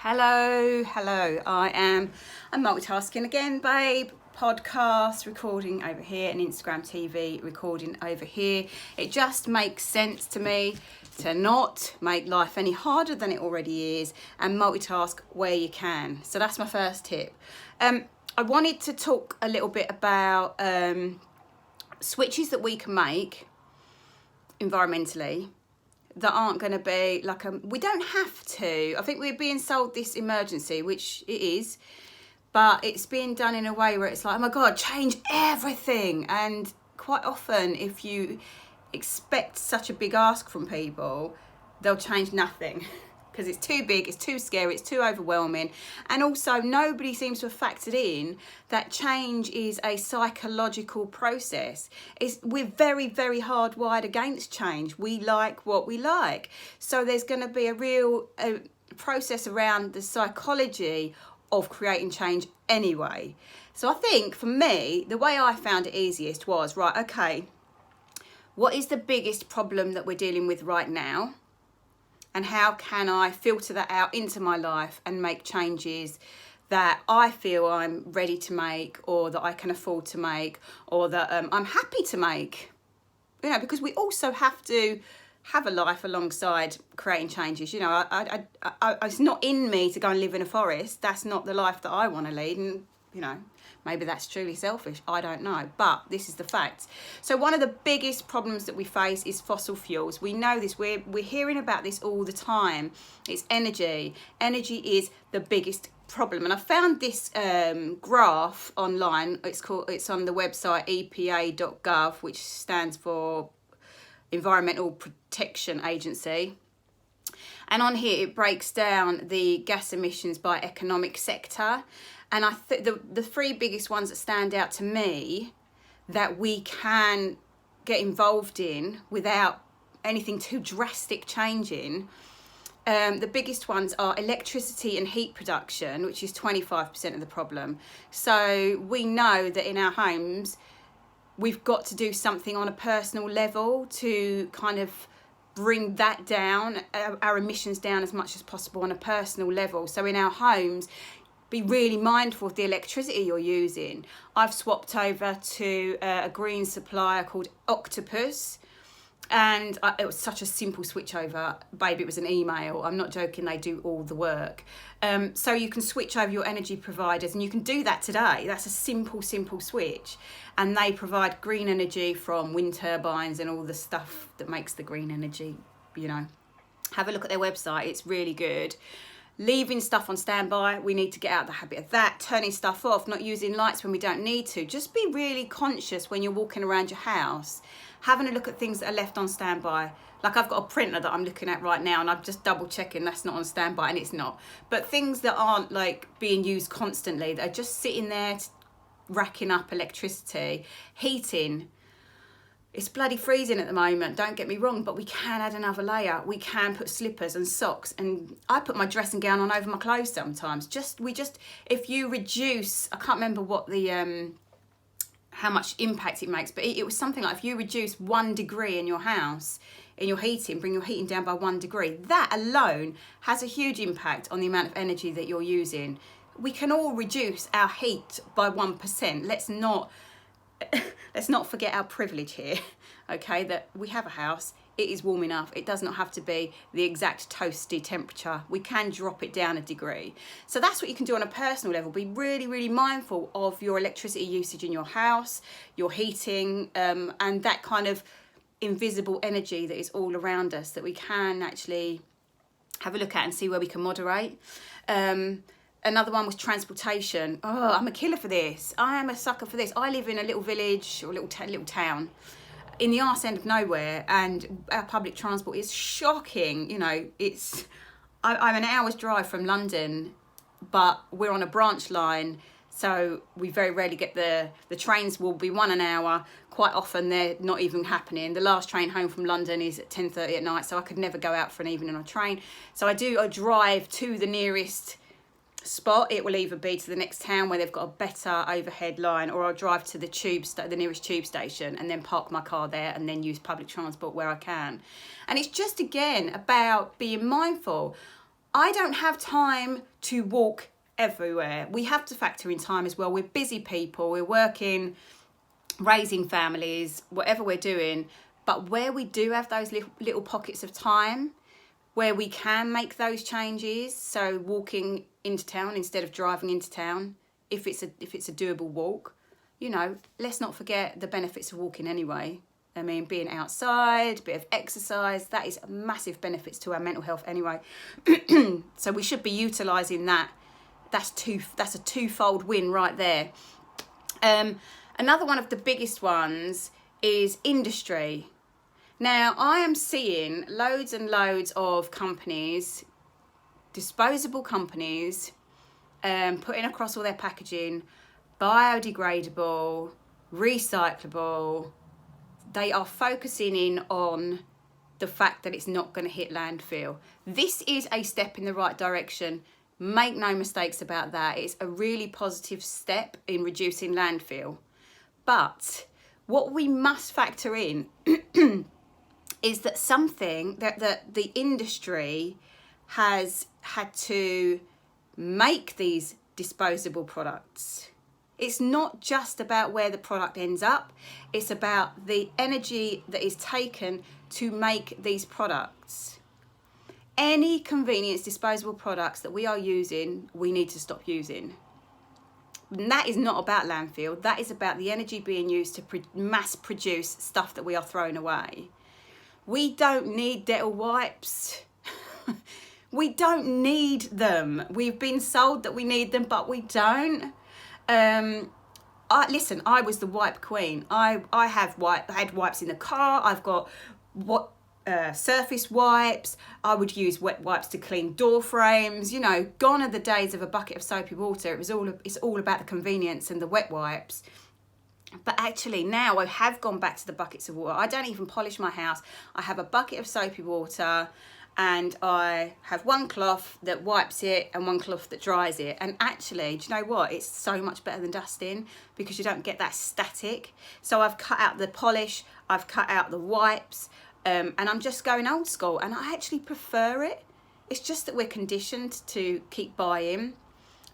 Hello. I'm multitasking again, babe. Podcast recording over here and Instagram TV recording over here. It just makes sense to me to not make life any harder than it already is and multitask where you can. So that's my first tip. I wanted to talk a little bit about switches that we can make environmentally that aren't going to be like we don't have to. I think we're being sold this emergency, which it is, but it's being done in a way where it's like, oh my God, change everything. And quite often, if you expect such a big ask from people, they'll change nothing because it's too big, it's too scary, it's too overwhelming. And also nobody seems to have factored in that change is a psychological process. We're very, very hardwired against change. We like what we like. So there's going to be a real process around the psychology of creating change anyway. So I think for me, the way I found it easiest was, right, okay, what is the biggest problem that we're dealing with right now? And how can I filter that out into my life and make changes that I feel I'm ready to make, or that I can afford to make, or that I'm happy to make? You know, because we also have to have a life alongside creating changes. You know, it's not in me to go and live in a forest. That's not the life that I want to lead. And, you know, maybe that's truly selfish. I don't know. But this is the fact. So one of the biggest problems that we face is fossil fuels. We know this. We're hearing about this all the time. It's energy. Energy is the biggest problem. And I found this graph online. It's on the website epa.gov, which stands for Environmental Protection Agency. And on here it breaks down the gas emissions by economic sector. And I think the three biggest ones that stand out to me that we can get involved in without anything too drastic changing, the biggest ones are electricity and heat production, which is 25% of the problem. So we know that in our homes, we've got to do something on a personal level to kind of bring that down, our emissions down as much as possible on a personal level. So in our homes, be really mindful of the electricity you're using. I've swapped over to a green supplier called Octopus, and it was such a simple switch over, babe. It was an email. I'm not joking, they do all the work. So you can switch over your energy providers, and you can do that today. That's a simple switch. And they provide green energy from wind turbines and all the stuff that makes the green energy, you know. Have a look at their website, it's really good. Leaving stuff on standby, we need to get out of the habit of that. Turning stuff off, not using lights when we don't need to. Just be really conscious when you're walking around your house, having a look at things that are left on standby. Like I've got a printer that I'm looking at right now, and I'm just double checking that's not on standby, and it's not. But things that aren't like being used constantly, that are just sitting there racking up electricity. Heating, it's bloody freezing at the moment, don't get me wrong, but we can add another layer. We can put slippers and socks, and I put my dressing gown on over my clothes sometimes. If you reduce, I can't remember what the how much impact it makes, but it was something like if you reduce 1 degree in your house, in your heating, bring your heating down by 1 degree, that alone has a huge impact on the amount of energy that you're using. We can all reduce our heat by 1%. Let's not forget our privilege here, okay, that we have a house, it is warm enough, it does not have to be the exact toasty temperature. We can drop it down 1 degree. So that's what you can do on a personal level. Be really, really mindful of your electricity usage in your house, your heating, and that kind of invisible energy that is all around us that we can actually have a look at and see where we can moderate. Another one was transportation. Oh, I'm a killer for this. I am a sucker for this. I live in a little village or little town in the arse end of nowhere, and our public transport is shocking. You know, I'm an hour's drive from London, but we're on a branch line, so we very rarely get the trains will be 1 hour. Quite often they're not even happening. The last train home from London is at 10:30 at night, so I could never go out for an evening on a train. So I drive to the nearest spot. It will either be to the next town where they've got a better overhead line, or I'll drive to the nearest tube station and then park my car there and then use public transport where I can. And it's just, again, about being mindful. I don't have time to walk everywhere. We have to factor in time as well. We're busy people, we're working, raising families, whatever we're doing. But where we do have those little pockets of time where we can make those changes, so walking into town instead of driving into town, if it's a doable walk, you know, let's not forget the benefits of walking anyway. I mean, being outside, a bit of exercise, that is massive benefits to our mental health anyway. So we should be utilising that. That's a twofold win right there. Another one of the biggest ones is industry. Now, I am seeing loads and loads of companies, disposable companies, putting across all their packaging, biodegradable, recyclable. They are focusing in on the fact that it's not going to hit landfill. This is a step in the right direction. Make no mistakes about that. It's a really positive step in reducing landfill. But what we must factor in is that something that the industry has had to make these disposable products. It's not just about where the product ends up, it's about the energy that is taken to make these products. Any convenience disposable products that we are using, we need to stop using. And that is not about landfill, that is about the energy being used to mass produce stuff that we are throwing away. We don't need Dettol wipes. We don't need them. We've been sold that we need them, but we don't. Listen, I was the wipe queen. I had wipes in the car. I've got surface wipes. I would use wet wipes to clean door frames. You know, gone are the days of a bucket of soapy water. It's all about the convenience and the wet wipes. But actually now I have gone back to the buckets of water. I don't even polish my house. I have a bucket of soapy water and I have one cloth that wipes it and one cloth that dries it. And actually, do you know what? It's so much better than dusting because you don't get that static. So I've cut out the polish, I've cut out the wipes, and I'm just going old school. And I actually prefer it. It's just that we're conditioned to keep buying.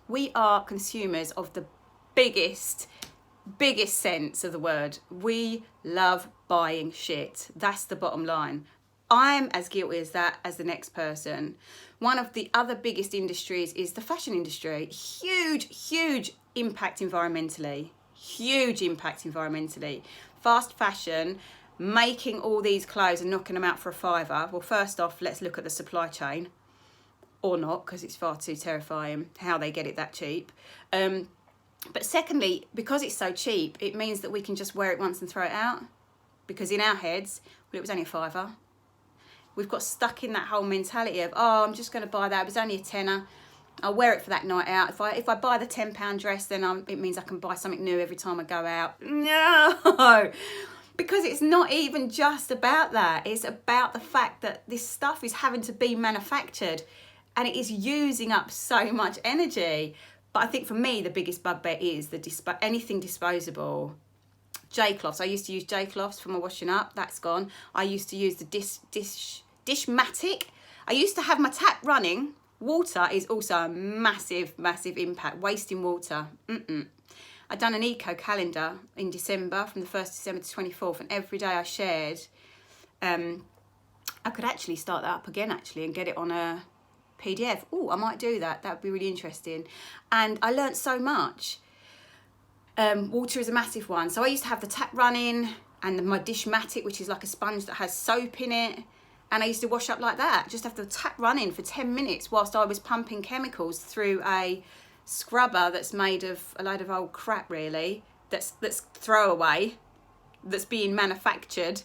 We are consumers of the biggest sense of the word. We love buying shit. That's the bottom line. I'm as guilty as that as the next person. One of the other biggest industries is the fashion industry. Huge impact environmentally. Fast fashion, making all these clothes and knocking them out for a £5. Well, first off, let's look at the supply chain. Or not, because it's far too terrifying how they get it that cheap. But secondly, because it's so cheap, it means that we can just wear it once and throw it out. Because in our heads, well, it was only a £5. We've got stuck in that whole mentality of, oh, I'm just going to buy that. It was only a tenner. I'll wear it for that night out. If I buy the £10 dress, then it means I can buy something new every time I go out. No, because it's not even just about that. It's about the fact that this stuff is having to be manufactured and it is using up so much energy. But I think for me, the biggest bugbear is anything disposable. J-cloths. I used to use J-cloths for my washing up. That's gone. I used to use the Dishmatic. I used to have my tap running. Water is also a massive impact. Wasting water. I'd done an eco calendar in December, from the 1st December to 24th, and every day I shared. I could actually start that up again, and get it on a PDF. Oh, I might do that. That would be really interesting. And I learnt so much. Water is a massive one. So I used to have the tap running and my Dishmatic, which is like a sponge that has soap in it. And I used to wash up like that. Just have the tap running for 10 minutes whilst I was pumping chemicals through a scrubber that's made of a load of old crap, really. That's throwaway. That's being manufactured.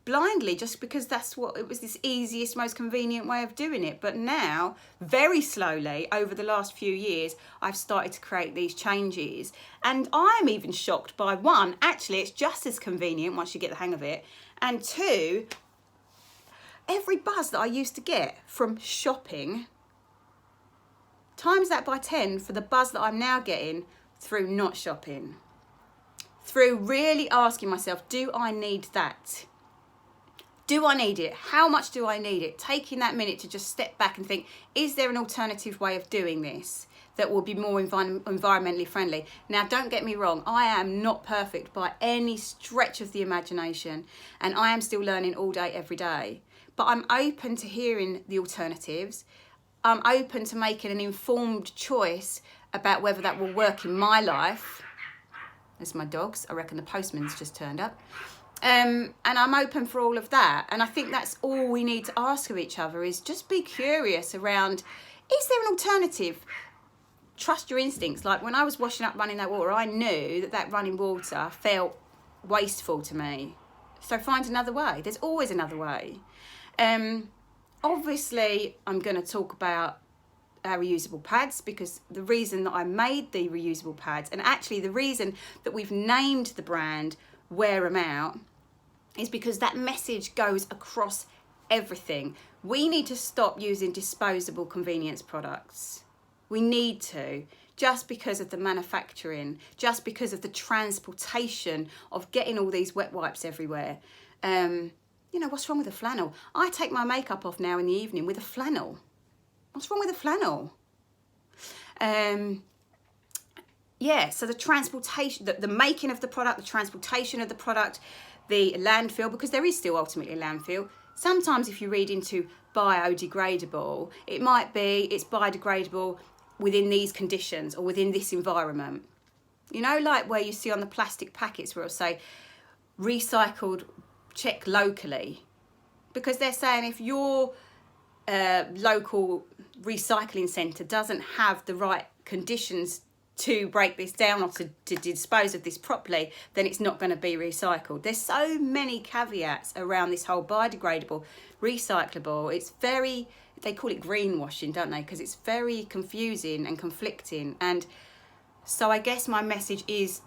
Blindly, just because it was this easiest, most convenient way of doing it. But now, very slowly, over the last few years, I've started to create these changes. And I'm even shocked by, one, actually, it's just as convenient once you get the hang of it. And two, every buzz that I used to get from shopping, times that by 10 for the buzz that I'm now getting through not shopping. Through really asking myself, do I need that? Do I need it? How much do I need it? Taking that minute to just step back and think, is there an alternative way of doing this that will be more environmentally friendly? Now, don't get me wrong, I am not perfect by any stretch of the imagination, and I am still learning all day, every day. But I'm open to hearing the alternatives. I'm open to making an informed choice about whether that will work in my life. There's my dogs. I reckon the postman's just turned up. And I'm open for all of that. And I think that's all we need to ask of each other, is just be curious around, is there an alternative? Trust your instincts. Like when I was washing up, running that water, I knew that that running water felt wasteful to me. So find another way. There's always another way. Obviously, I'm going to talk about our reusable pads, because the reason that I made the reusable pads, and actually the reason that we've named the brand Wear 'Em Out, is because that message goes across everything. We need to stop using disposable convenience products. We need to, just because of the manufacturing, just because of the transportation of getting all these wet wipes everywhere. You know, what's wrong with a flannel? I take my makeup off now in the evening with a flannel. What's wrong with a flannel? Yeah, so the transportation, the making of the product, the transportation of the product, the landfill, because there is still ultimately a landfill. Sometimes if you read into biodegradable, it might be it's biodegradable within these conditions or within this environment. You know, like where you see on the plastic packets where it'll say recycled, check locally. Because they're saying if your local recycling centre doesn't have the right conditions to break this down or to dispose of this properly, then it's not going to be recycled. There's so many caveats around this whole biodegradable, recyclable. It's very, they call it greenwashing, don't they? Because it's very confusing and conflicting. And so I guess my message is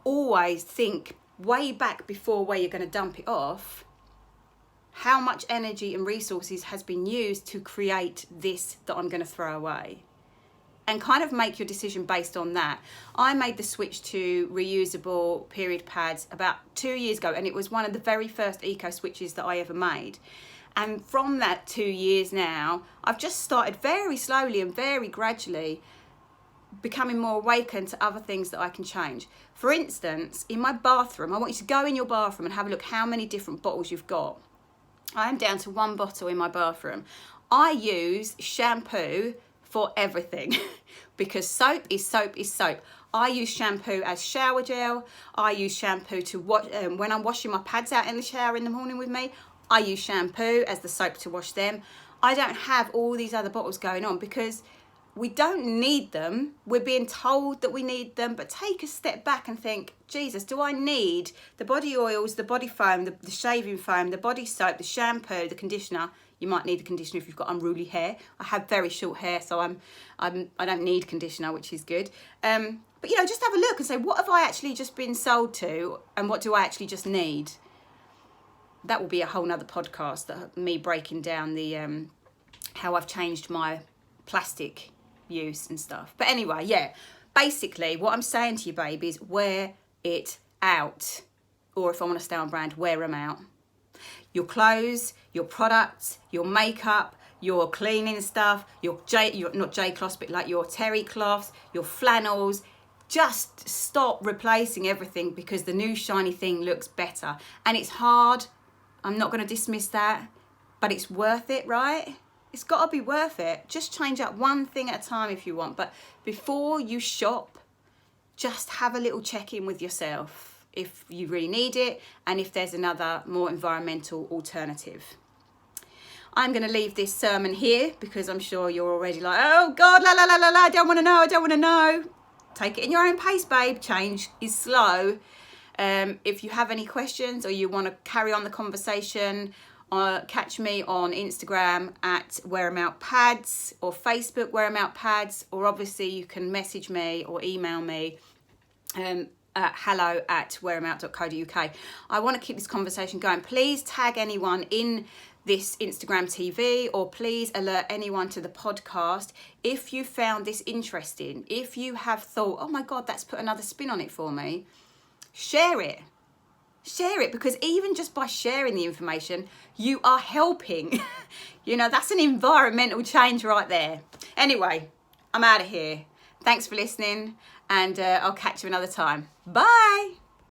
always think way back before where you're going to dump it off, how much energy and resources has been used to create this that I'm going to throw away. And kind of make your decision based on that. I made the switch to reusable period pads about 2 years ago, and it was one of the very first eco switches that I ever made. And from that 2 years now, I've just started very slowly and very gradually becoming more awakened to other things that I can change. For instance, in my bathroom, I want you to go in your bathroom and have a look how many different bottles you've got. I am down to one bottle in my bathroom. I use shampoo for everything because soap is soap is soap. I use shampoo as shower gel. I use shampoo to wash when I'm washing my pads out in the shower in the morning with me. I use shampoo as the soap to wash them. I don't have all these other bottles going on because we don't need them. We're being told that we need them, but take a step back and think, Jesus, do I need the body oils, the body foam, the shaving foam, the body soap, the shampoo, the conditioner? You might need the conditioner if you've got unruly hair. I have very short hair, so I don't need conditioner, which is good. But you know, just have a look and say, what have I actually just been sold to, and what do I actually just need? That will be a whole nother podcast, me breaking down the how I've changed my plastic use and stuff. But anyway, yeah, basically what I'm saying to you, babies, wear it out. Or if I want to stay on brand, wear them out. Your clothes, your products, your makeup, your cleaning stuff, your not J cloths, but like your terry cloths, your flannels. Just stop replacing everything because the new shiny thing looks better. And it's hard. I'm not going to dismiss that, but it's worth it, right? It's got to be worth it. Just change up one thing at a time if you want. But before you shop, just have a little check-in with yourself if you really need it and if there's another more environmental alternative. I'm going to leave this sermon here because I'm sure you're already like, oh God, la la la la la, I don't want to know. Take it in your own pace, babe. Change is slow. If you have any questions or you want to carry on the conversation, catch me on Instagram at Wear 'Em Out Pads or Facebook Wear 'Em Out Pads, or obviously you can message me or email me at hello@wearemout.co.uk. I want to keep this conversation going. Please tag anyone in this Instagram TV, or please alert anyone to the podcast if you found this interesting. If you have thought, oh my God, that's put another spin on it for me, share it. share it, because even just by sharing the information, you are helping. You know, that's an environmental change right there. Anyway, I'm out of here. Thanks for listening, and I'll catch you another time. Bye.